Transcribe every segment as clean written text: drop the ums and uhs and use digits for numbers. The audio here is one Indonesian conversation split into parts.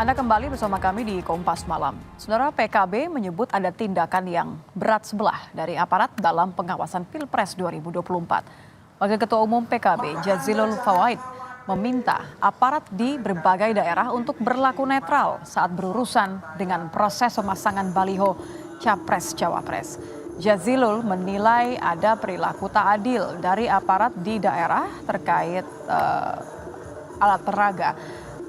Anda kembali bersama kami di Kompas Malam. Saudara, PKB menyebut ada tindakan yang berat sebelah dari aparat dalam pengawasan Pilpres 2024. Wakil Ketua Umum PKB Jazilul Fawait meminta aparat di berbagai daerah untuk berlaku netral saat berurusan dengan proses pemasangan baliho Capres-Cawapres. Jazilul menilai ada perilaku tak adil dari aparat di daerah terkait alat peraga.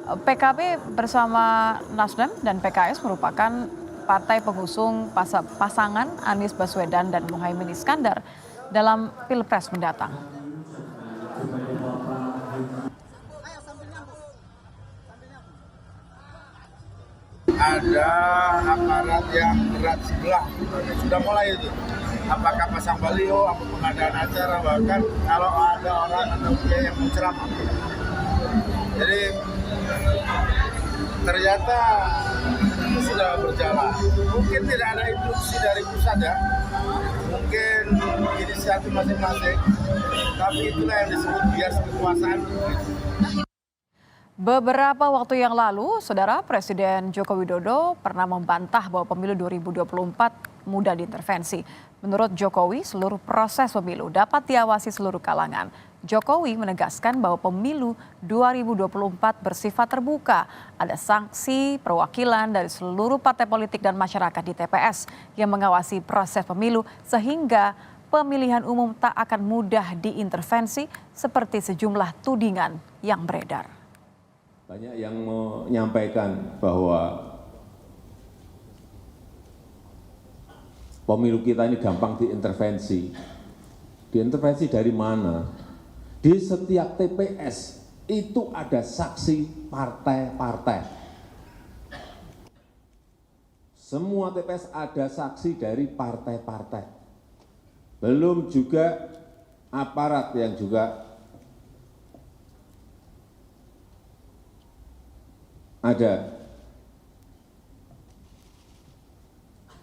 PKB bersama Nasdem dan PKS merupakan partai pengusung pasangan Anies Baswedan dan Muhaimin Iskandar dalam Pilpres mendatang. Ada aparat yang berat sebelah, sudah mulai itu. Apakah pasang baliho, apa pengadaan acara, bahkan kalau ada orang atau dia yang menceramah. Jadi ternyata itu sudah berjalan. Mungkin tidak ada instruksi dari pusat ya, mungkin inisiatif masing-masing, tapi itulah yang disebut bias kekuasaan. Beberapa waktu yang lalu, Saudara, Presiden Joko Widodo pernah membantah bahwa pemilu 2024 mudah diintervensi. Menurut Jokowi, seluruh proses pemilu dapat diawasi seluruh kalangan. Jokowi menegaskan bahwa pemilu 2024 bersifat terbuka. Ada sanksi perwakilan dari seluruh partai politik dan masyarakat di TPS yang mengawasi proses pemilu sehingga pemilihan umum tak akan mudah diintervensi seperti sejumlah tudingan yang beredar. Banyak yang menyampaikan bahwa pemilu kita ini gampang diintervensi. Diintervensi dari mana? Di setiap TPS itu ada saksi partai-partai. Semua TPS ada saksi dari partai-partai. Belum juga aparat yang juga ada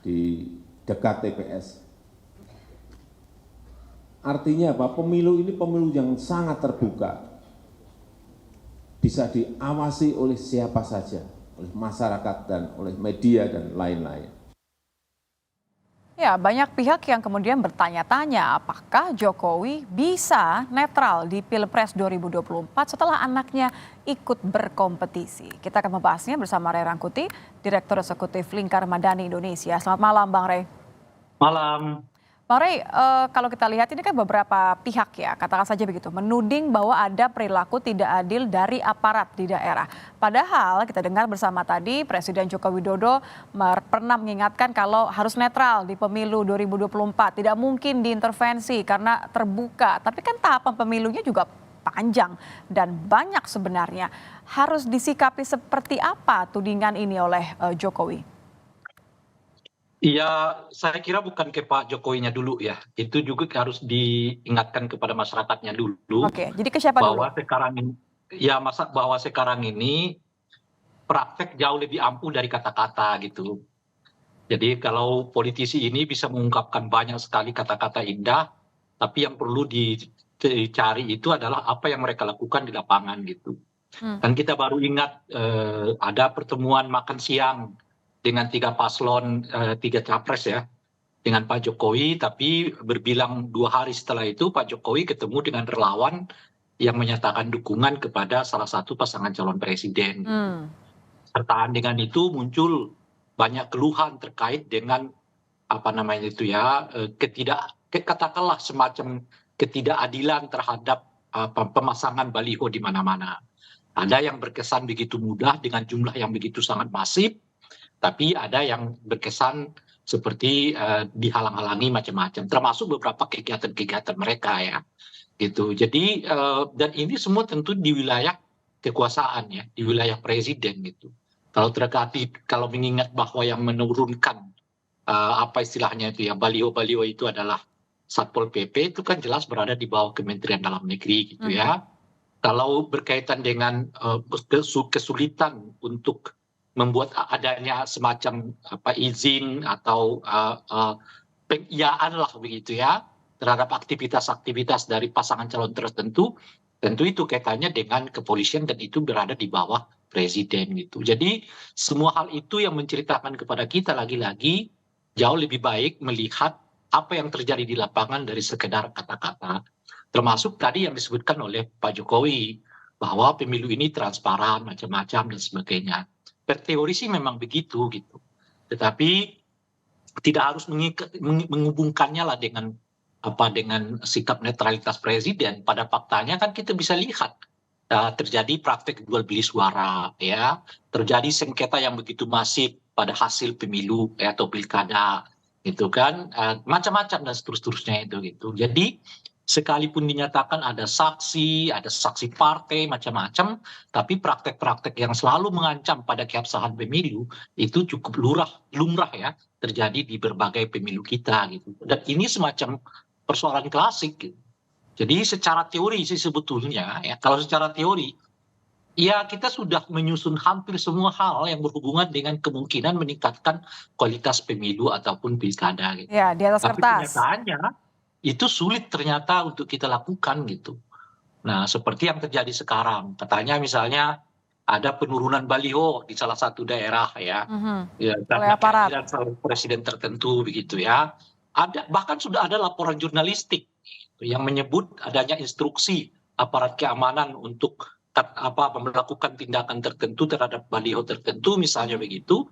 di dekat TPS. Artinya apa? Pemilu ini pemilu yang sangat terbuka. Bisa diawasi oleh siapa saja, oleh masyarakat dan oleh media dan lain-lain. Ya, banyak pihak yang kemudian bertanya-tanya apakah Jokowi bisa netral di Pilpres 2024 setelah anaknya ikut berkompetisi. Kita akan membahasnya bersama Ray Rangkuti, Direktur Eksekutif Lingkar Madani Indonesia. Selamat malam, Bang Ray. Malam. Bang Ray, kalau kita lihat ini kan beberapa pihak ya, katakan saja begitu, menuding bahwa ada perilaku tidak adil dari aparat di daerah. Padahal kita dengar bersama tadi Presiden Joko Widodo pernah mengingatkan kalau harus netral di pemilu 2024, tidak mungkin diintervensi karena terbuka. Tapi kan tahapan pemilunya juga panjang dan banyak sebenarnya. Harus disikapi seperti apa tudingan ini oleh Jokowi? Iya, saya kira bukan ke Pak Jokowinya dulu ya. Itu juga harus diingatkan kepada masyarakatnya dulu. Oke, jadi ke siapa dulu? Bahwa sekarang ini, bahwa sekarang ini praktek jauh lebih ampuh dari kata-kata gitu. Jadi kalau politisi ini bisa mengungkapkan banyak sekali kata-kata indah, tapi yang perlu dicari itu adalah apa yang mereka lakukan di lapangan gitu. Dan kita baru ingat ada pertemuan makan siang dengan 3 paslon, 3 capres ya, dengan Pak Jokowi, tapi berbilang 2 hari setelah itu Pak Jokowi ketemu dengan relawan yang menyatakan dukungan kepada salah satu pasangan calon presiden. Sertaan dengan itu muncul banyak keluhan terkait dengan apa namanya itu ya, katakanlah semacam ketidakadilan terhadap pemasangan baliho di mana-mana. Ada yang berkesan begitu mudah dengan jumlah yang begitu sangat masif, tapi ada yang berkesan seperti dihalang-halangi macam-macam, termasuk beberapa kegiatan-kegiatan mereka ya, gitu. Jadi dan ini semua tentu di wilayah kekuasaan ya, di wilayah presiden gitu. Kalau mengingat bahwa yang menurunkan apa istilahnya itu ya, baliho-baliho itu adalah Satpol PP, itu kan jelas berada di bawah Kementerian Dalam Negeri gitu ya. Kalau berkaitan dengan kesulitan untuk membuat adanya semacam izin atau pengiyakan lah begitu ya terhadap aktivitas-aktivitas dari pasangan calon tertentu, tentu itu kaitannya dengan kepolisian dan itu berada di bawah presiden gitu. Jadi semua hal itu yang menceritakan kepada kita lagi-lagi jauh lebih baik melihat apa yang terjadi di lapangan dari sekedar kata-kata. Termasuk tadi yang disebutkan oleh Pak Jokowi bahwa pemilu ini transparan macam-macam dan sebagainya. Per teori sih memang begitu gitu. Tetapi tidak harus menghubungkannya lah dengan sikap netralitas presiden. Pada faktanya kan kita bisa lihat terjadi praktek jual beli suara, ya, terjadi sengketa yang begitu masif pada hasil pemilu atau pilkada, gitu kan, macam-macam dan seterusnya itu gitu. Jadi sekalipun dinyatakan ada saksi partai macam-macam, tapi praktek-praktek yang selalu mengancam pada keabsahan pemilu itu cukup lumrah ya terjadi di berbagai pemilu kita gitu. Dan ini semacam persoalan klasik gitu. Jadi secara teori sih sebetulnya ya, kalau secara teori ya kita sudah menyusun hampir semua hal yang berhubungan dengan kemungkinan meningkatkan kualitas pemilu ataupun pilkada gitu. Ya, di atas Tapi kertas. kenyataannya itu sulit ternyata untuk kita lakukan gitu. Nah, seperti yang terjadi sekarang, katanya misalnya ada penurunan baliho di salah satu daerah ya, ya Oleh karena aparat. kehadiran salah presiden tertentu begitu ya. Ada bahkan sudah ada laporan jurnalistik gitu, yang menyebut adanya instruksi aparat keamanan untuk melakukan tindakan tertentu terhadap baliho tertentu misalnya begitu.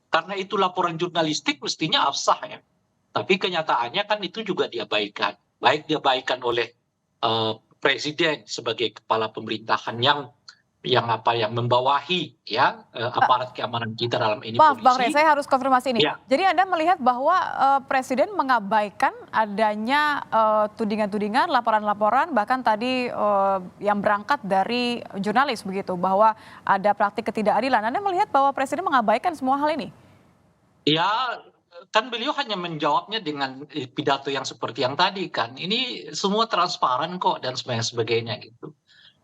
Karena itu laporan jurnalistik mestinya absah ya. Tapi kenyataannya kan itu juga diabaikan. Baik diabaikan oleh presiden sebagai kepala pemerintahan yang membawahi ya aparat keamanan kita dalam ini Maaf Bang Rey, polisi. saya harus konfirmasi ini. Ya. Jadi Anda melihat bahwa Presiden mengabaikan adanya tudingan-tudingan, laporan-laporan, bahkan tadi yang berangkat dari jurnalis begitu, bahwa ada praktik ketidakadilan. Anda melihat bahwa Presiden mengabaikan semua hal ini? Ya, kan beliau hanya menjawabnya dengan pidato yang seperti yang tadi kan. Ini semua transparan kok dan sebagainya gitu.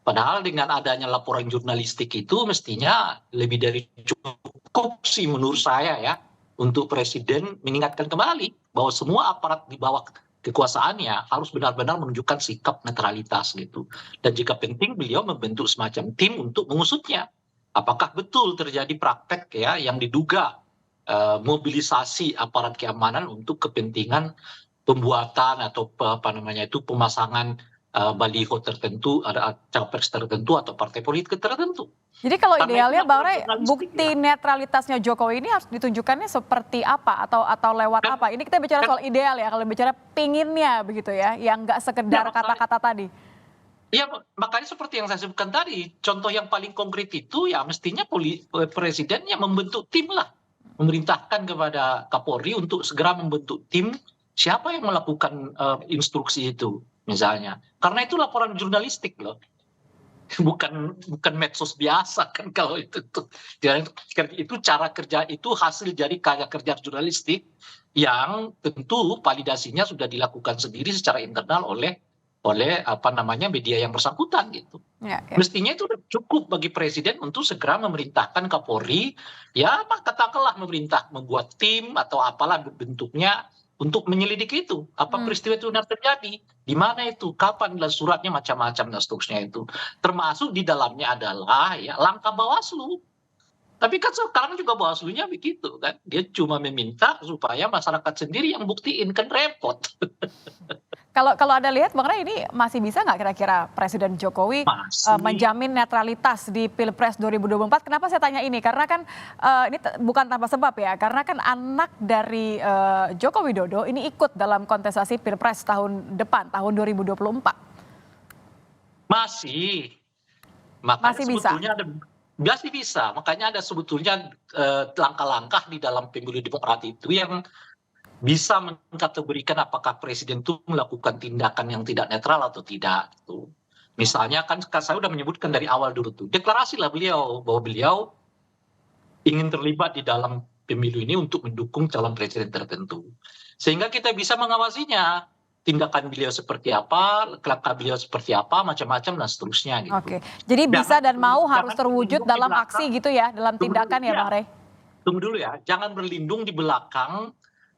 Padahal dengan adanya laporan jurnalistik itu mestinya lebih dari cukup sih menurut saya ya untuk presiden mengingatkan kembali bahwa semua aparat di bawah kekuasaannya harus benar-benar menunjukkan sikap netralitas gitu. Dan jika penting beliau membentuk semacam tim untuk mengusutnya. Apakah betul terjadi praktek ya yang diduga mobilisasi aparat keamanan untuk kepentingan pembuatan atau pemasangan baliho tertentu, ada capres tertentu atau partai politik tertentu. Jadi kalau Karena idealnya itu Bang laporan Rey, jurnalistik bukti ya. netralitasnya Jokowi ini harus ditunjukkannya seperti apa atau lewat apa? Ini kita bicara soal ideal ya, kalau bicara pinginnya begitu ya, yang nggak sekedar kata-kata tadi. Ya, makanya seperti yang saya sebutkan tadi, contoh yang paling konkret itu ya mestinya presiden yang membentuk tim lah, memerintahkan kepada Kapolri untuk segera membentuk tim siapa yang melakukan instruksi itu misalnya. Karena itu laporan jurnalistik loh. Bukan medsos biasa kan kalau itu tuh. Itu cara kerja, itu hasil dari karya kerja jurnalistik yang tentu validasinya sudah dilakukan sendiri secara internal oleh media yang bersangkutan gitu. Ya. Mestinya itu cukup bagi presiden untuk segera memerintahkan Kapolri, ya katakanlah membuat tim atau apalah bentuknya untuk menyelidiki itu. Apa peristiwa itu benar terjadi, di mana itu, kapan, dan suratnya macam-macam dan seterusnya itu. Termasuk di dalamnya adalah ya langkah Bawaslu. Tapi kan sekarang juga Bawaslunya begitu kan, dia cuma meminta supaya masyarakat sendiri yang buktiin, kan repot. Kalau Anda lihat Bang Rey, ini masih bisa nggak kira-kira Presiden Jokowi menjamin netralitas di Pilpres 2024? Kenapa saya tanya ini? Karena kan ini bukan tanpa sebab ya, karena kan anak dari Joko Widodo ini ikut dalam kontestasi Pilpres tahun depan, tahun 2024. Masih. Makanya Masih bisa? sebetulnya masih bisa. Makanya ada sebetulnya langkah-langkah di dalam pemilu demokrat itu yang bisa mengkategorikan apakah presiden itu melakukan tindakan yang tidak netral atau tidak. Gitu. Misalnya kan saya sudah menyebutkan dari awal dulu tuh, deklarasi lah beliau bahwa beliau ingin terlibat di dalam pemilu ini untuk mendukung calon presiden tertentu. Sehingga kita bisa mengawasinya, tindakan beliau seperti apa, langkah beliau seperti apa, macam-macam dan seterusnya gitu. Oke, jadi bisa dan mau harus terwujud dalam aksi gitu ya, dalam tindakan ya Bang Rey? Tunggu dulu ya, jangan berlindung di belakang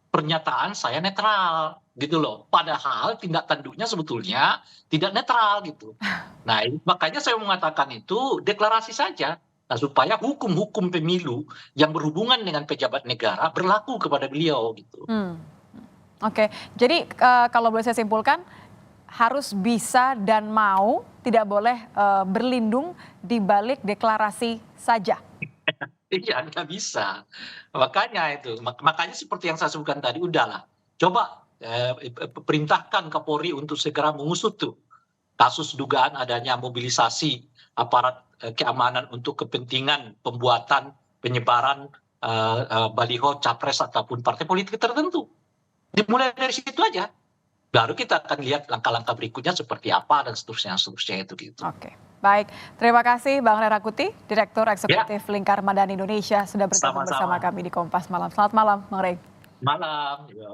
pernyataan saya netral gitu loh. Padahal tindak tanduknya sebetulnya tidak netral gitu. Nah, makanya saya mengatakan itu deklarasi saja. Nah, supaya hukum-hukum pemilu yang berhubungan dengan pejabat negara berlaku kepada beliau gitu. Oke, jadi kalau boleh saya simpulkan, harus bisa dan mau, tidak boleh berlindung di balik deklarasi saja. Iya, nggak bisa. Makanya seperti yang saya sebutkan tadi, udahlah. Coba perintahkan Kapolri untuk segera mengusut tuh kasus dugaan adanya mobilisasi aparat keamanan untuk kepentingan pembuatan penyebaran baliho capres ataupun partai politik tertentu. Dimulai dari situ aja. Baru kita akan lihat langkah-langkah berikutnya seperti apa dan seterusnya itu gitu. Oke, baik. Terima kasih Bang Ray Rangkuti, Direktur Ya, Eksekutif Lingkar Madani Indonesia sudah bergabung bersama sama-sama. kami di Kompas Malam. Selamat malam, Bang Ray. Malam. Ya.